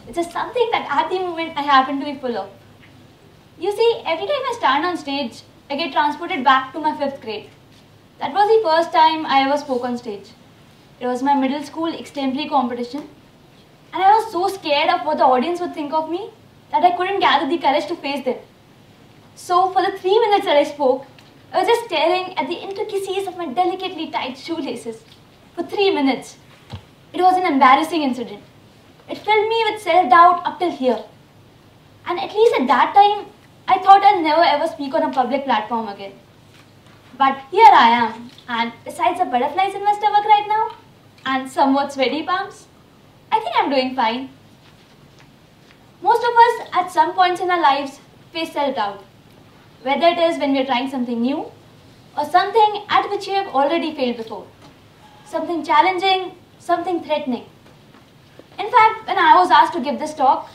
It's just something that at the moment I happen to be full of. You see, every time I stand on stage, I get transported back to my 5th grade. That was the first time I ever spoke on stage. It was my middle school extempore competition, and I was so scared of what the audience would think of me that I couldn't gather the courage to face them. So for the 3 minutes that I spoke, I was just staring at the intricacies of my delicately tied shoelaces for 3 minutes. It was an embarrassing incident. It filled me with self-doubt up till here. And at least at that time, I thought I'll never ever speak on a public platform again. But here I am, and besides the butterflies in my stomach right now, and somewhat sweaty palms, I think I'm doing fine. Most of us at some points in our lives face self-doubt, whether it is when we're trying something new, or something at which you have already failed before. Something challenging, something threatening. In fact, when I was asked to give this talk,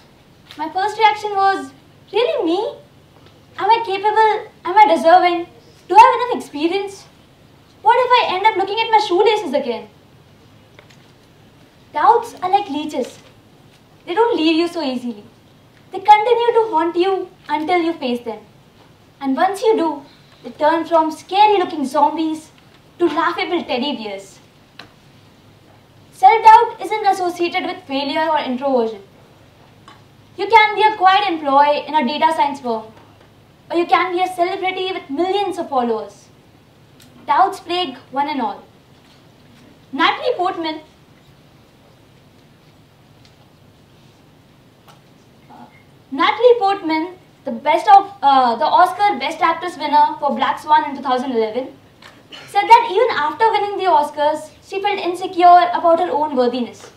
my first reaction was, really me? Am I capable? Am I deserving? Do I have enough experience? What if I end up looking at my shoelaces again? Doubts are like leeches. They don't leave you so easily. They continue to haunt you until you face them. And once you do, they turn from scary looking zombies to laughable teddy bears. Self-doubt isn't associated with failure or introversion. You can be a quiet employee in a data science firm, or you can be a celebrity with millions of followers. Doubts plague one and all. Natalie Portman the Oscar Best Actress winner for Black Swan in 2011, said that even after winning the Oscars, she felt insecure about her own worthiness.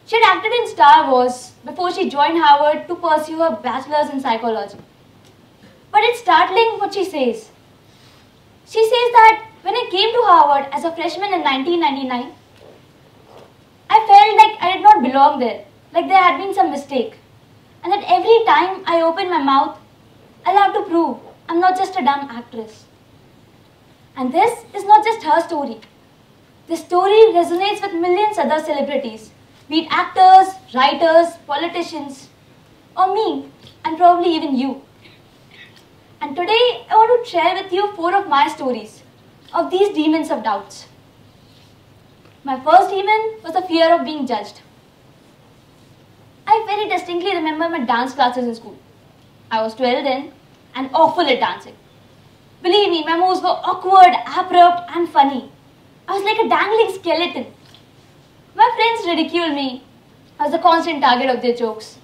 She had acted in Star Wars before she joined Harvard to pursue her bachelor's in psychology. But it's startling what she says. She says that when I came to Harvard as a freshman in 1999, I felt like I did not belong there, like there had been some mistake. And that every time I open my mouth, I'll have to prove I'm not just a dumb actress. And this is not just her story. This story resonates with millions of other celebrities, be it actors, writers, politicians, or me, and probably even you. And today, I want to share with you 4 of my stories of these demons of doubts. My first demon was the fear of being judged. I very distinctly remember my dance classes in school. I was 12 then and awful at dancing. Believe me, my moves were awkward, abrupt and funny. I was like a dangling skeleton. My friends ridiculed me. I was a constant target of their jokes.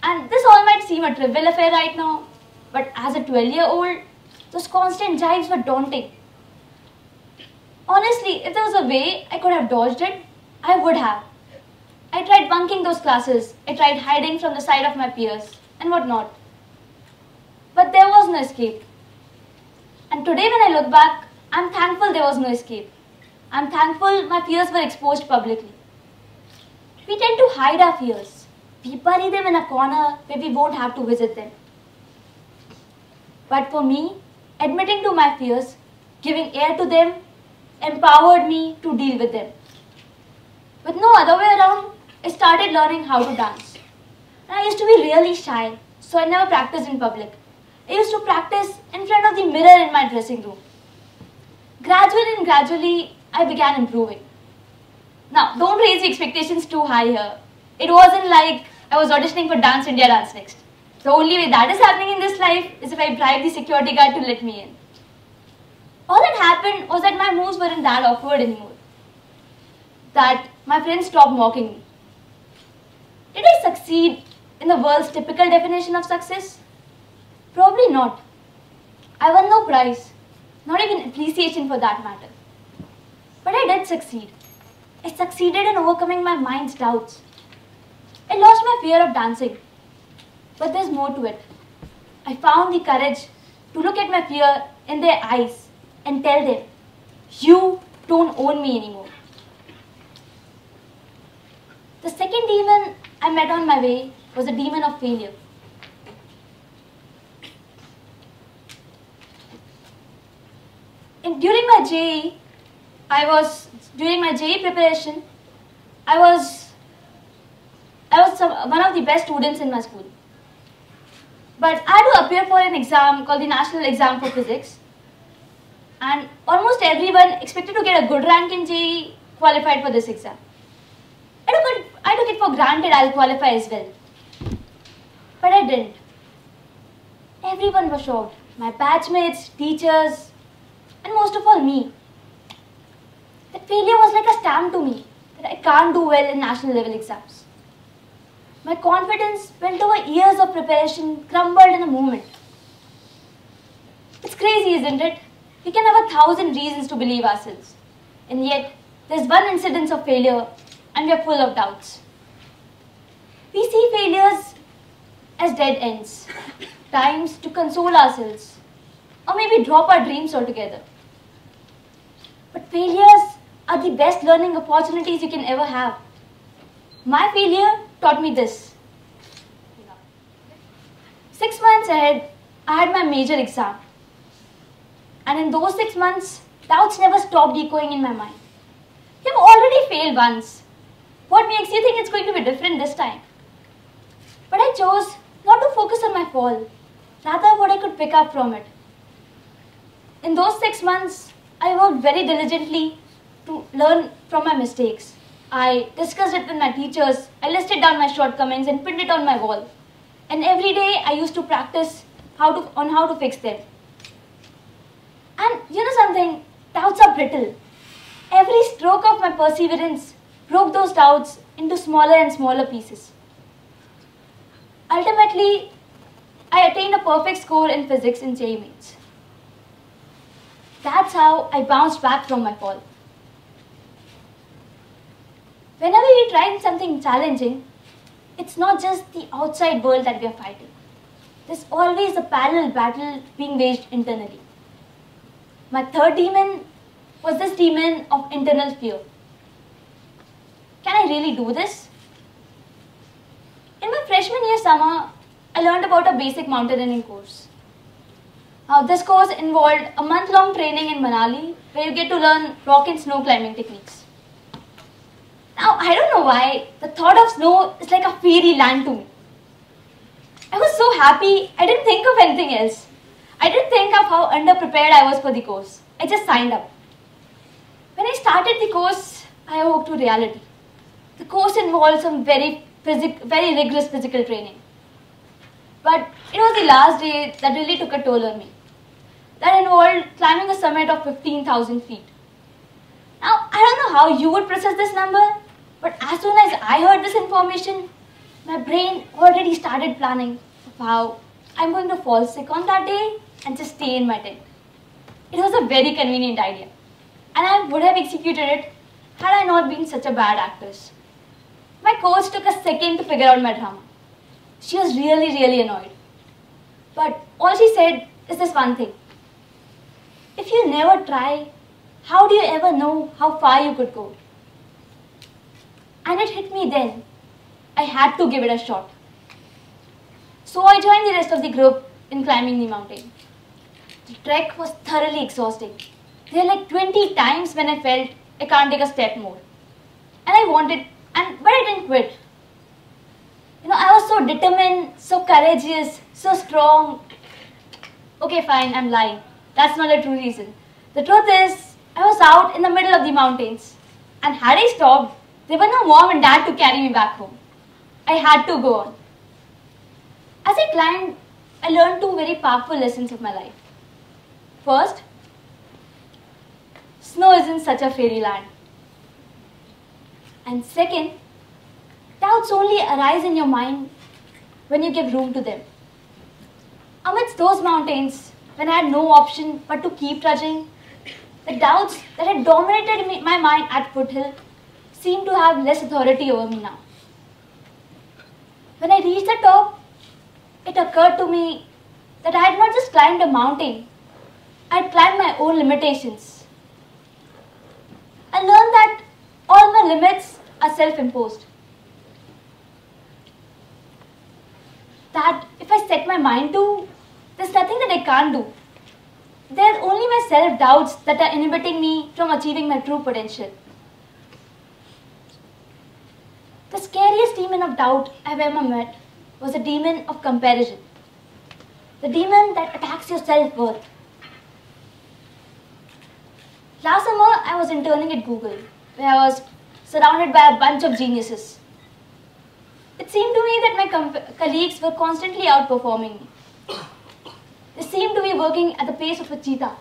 And this all might seem a trivial affair right now, but as a 12-year-old, those constant jibes were daunting. Honestly, if there was a way I could have dodged it, I would have. I tried bunking those classes. I tried hiding from the sight of my peers and whatnot. But there was no escape. And today when I look back, I'm thankful there was no escape. I'm thankful my fears were exposed publicly. We tend to hide our fears. We bury them in a corner where we won't have to visit them. But for me, admitting to my fears, giving air to them, empowered me to deal with them. With no other way around, I started learning how to dance. And I used to be really shy, so I never practiced in public. I used to practice in front of the mirror in my dressing room. Gradually, I began improving. Now, don't raise the expectations too high here. It wasn't like I was auditioning for Dance India Dance Next. The only way that is happening in this life is if I bribe the security guard to let me in. All that happened was that my moves weren't that awkward anymore. That my friends stopped mocking me. Did I succeed in the world's typical definition of success? Probably not. I won no prize, not even appreciation for that matter. But I did succeed. I succeeded in overcoming my mind's doubts. I lost my fear of dancing. But there's more to it. I found the courage to look at my fear in their eyes and tell them, you don't own me anymore. The second demon I met on my way was the demon of failure. During my JEE preparation, I I was one of the best students in my school. But I had to appear for an exam called the National Exam for Physics. And almost everyone expected to get a good rank in JEE qualified for this exam. I took it for granted I'll qualify as well. But I didn't. Everyone was shocked. My batchmates, teachers, and most of all me. That failure was like a stamp to me that I can't do well in national level exams. My confidence went over years of preparation, crumbled in a moment. It's crazy, isn't it? We can have 1,000 reasons to believe ourselves. And yet, there's one incidence of failure and we are full of doubts. We see failures as dead ends, times to console ourselves, or maybe drop our dreams altogether. But failures are the best learning opportunities you can ever have. My failure taught me this. 6 months ahead, I had my major exam. And in those 6 months, doubts never stopped echoing in my mind. You've already failed once. What makes you think it's going to be different this time? But I chose not to focus on my fall, rather what I could pick up from it. In those 6 months, I worked very diligently to learn from my mistakes. I discussed it with my teachers, I listed down my shortcomings and pinned it on my wall. And every day I used to practice on how to fix them. And you know something, doubts are brittle. Every stroke of my perseverance broke those doubts into smaller and smaller pieces. Ultimately, I attained a perfect score in physics in JEE Mains. That's how I bounced back from my fall. Whenever we try something challenging, it's not just the outside world that we are fighting. There's always a parallel battle being waged internally. My third demon was this demon of internal fear. Can I really do this? In my freshman year summer, I learned about a basic mountaineering course. Now, this course involved a month-long training in Manali where you get to learn rock and snow climbing techniques. Now, I don't know why, the thought of snow is like a fairy land to me. I was so happy, I didn't think of anything else. I didn't think of how underprepared I was for the course. I just signed up. When I started the course, I awoke to reality. The course involved some very rigorous physical training. But it was the last day that really took a toll on me. That involved climbing a summit of 15,000 feet. Now, I don't know how you would process this number, but as soon as I heard this information, my brain already started planning of how I'm going to fall sick on that day and just stay in my tent. It was a very convenient idea, and I would have executed it had I not been such a bad actress. My coach took a second to figure out my drama. She was really annoyed. But all she said is this one thing. If you never try, how do you ever know how far you could go? And it hit me then. I had to give it a shot. So I joined the rest of the group in climbing the mountain. The trek was thoroughly exhausting. There were like 20 times when I felt I can't take a step more. And I wanted, but I didn't quit. You know, I was so determined, so courageous, so strong. Okay, fine, I'm lying. That's not the true reason. The truth is, I was out in the middle of the mountains. And had I stopped, there were no mom and dad to carry me back home. I had to go on. As I climbed, I learned two very powerful lessons of my life. First, snow isn't such a fairyland. And second, doubts only arise in your mind when you give room to them. Amidst those mountains, when I had no option but to keep trudging, the doubts that had dominated my mind at Foothill seemed to have less authority over me now. When I reached the top, it occurred to me that I had not just climbed a mountain, I had climbed my own limitations. I learned that all my limits are self-imposed. That if I set my mind to, there's nothing that I can't do. They're only my self-doubts that are inhibiting me from achieving my true potential. The scariest demon of doubt I've ever met was the demon of comparison. The demon that attacks your self-worth. Last summer, I was interning at Google, where I was surrounded by a bunch of geniuses. It seemed to me that my colleagues were constantly outperforming me. They seemed to be working at the pace of a cheetah,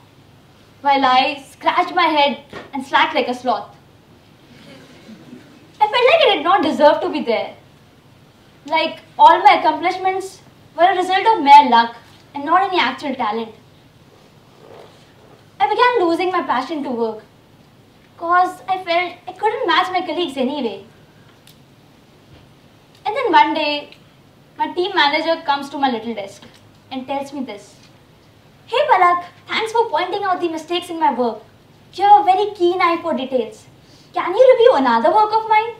while I scratched my head and slacked like a sloth. I felt like I did not deserve to be there. Like all my accomplishments were a result of mere luck and not any actual talent. I began losing my passion to work because I felt I couldn't match my colleagues anyway. And then one day, my team manager comes to my little desk and tells me this. Hey Palak, thanks for pointing out the mistakes in my work. You have a very keen eye for details. Can you review another work of mine?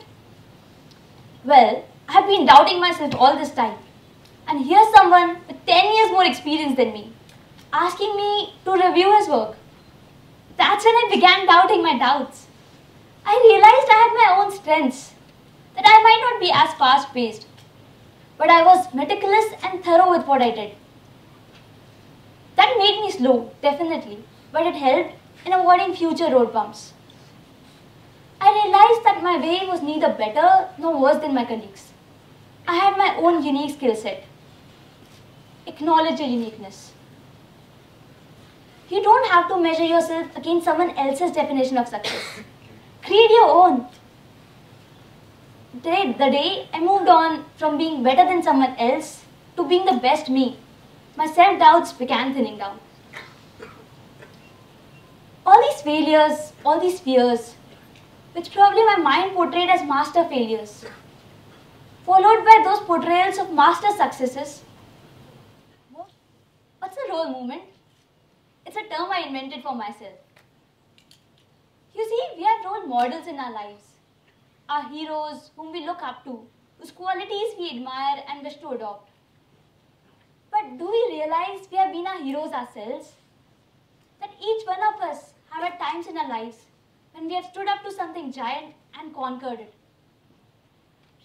Well, I have been doubting myself all this time. And here's someone with 10 years more experience than me, asking me to review his work. That's when I began doubting my doubts. I realized I had my own strengths, that I might not be as fast-paced, but I was meticulous and thorough with what I did. That made me slow, definitely, but it helped in avoiding future road bumps. I realized that my way was neither better nor worse than my colleagues. I had my own unique skill set. Acknowledge your uniqueness. You don't have to measure yourself against someone else's definition of success. Create your own. The day I moved on from being better than someone else to being the best me, my self-doubts began thinning down. All these failures, all these fears, which probably my mind portrayed as master failures, followed by those portrayals of master successes. What's a role movement? It's a term I invented for myself. You see, we have role models in our lives. Our heroes whom we look up to, whose qualities we admire and wish to adopt. But do we realize we have been our heroes ourselves? That each one of us have had times in our lives when we have stood up to something giant and conquered it.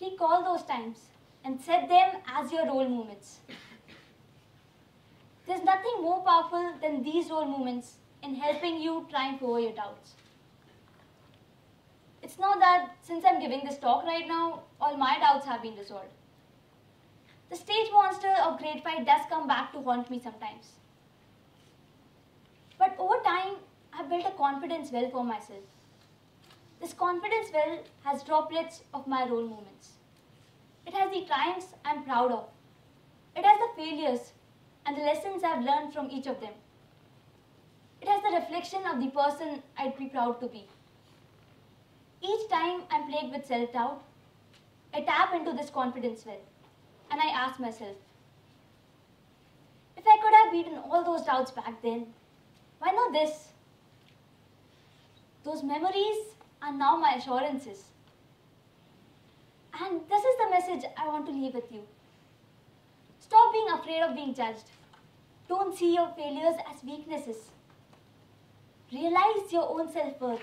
Recall those times and set them as your role moments. There's nothing more powerful than these role moments in helping you triumph over your doubts. It's not that since I'm giving this talk right now, all my doubts have been resolved. The stage monster of grade 5 does come back to haunt me sometimes. But over time, I've built a confidence well for myself. This confidence well has droplets of my role moments. It has the triumphs I'm proud of. It has the failures and the lessons I've learned from each of them. It has the reflection of the person I'd be proud to be. Each time I'm plagued with self-doubt, I tap into this confidence well and I ask myself, if I could have beaten all those doubts back then, why not this? Those memories are now my assurances. And this is the message I want to leave with you. Stop being afraid of being judged. Don't see your failures as weaknesses. Realize your own self-worth.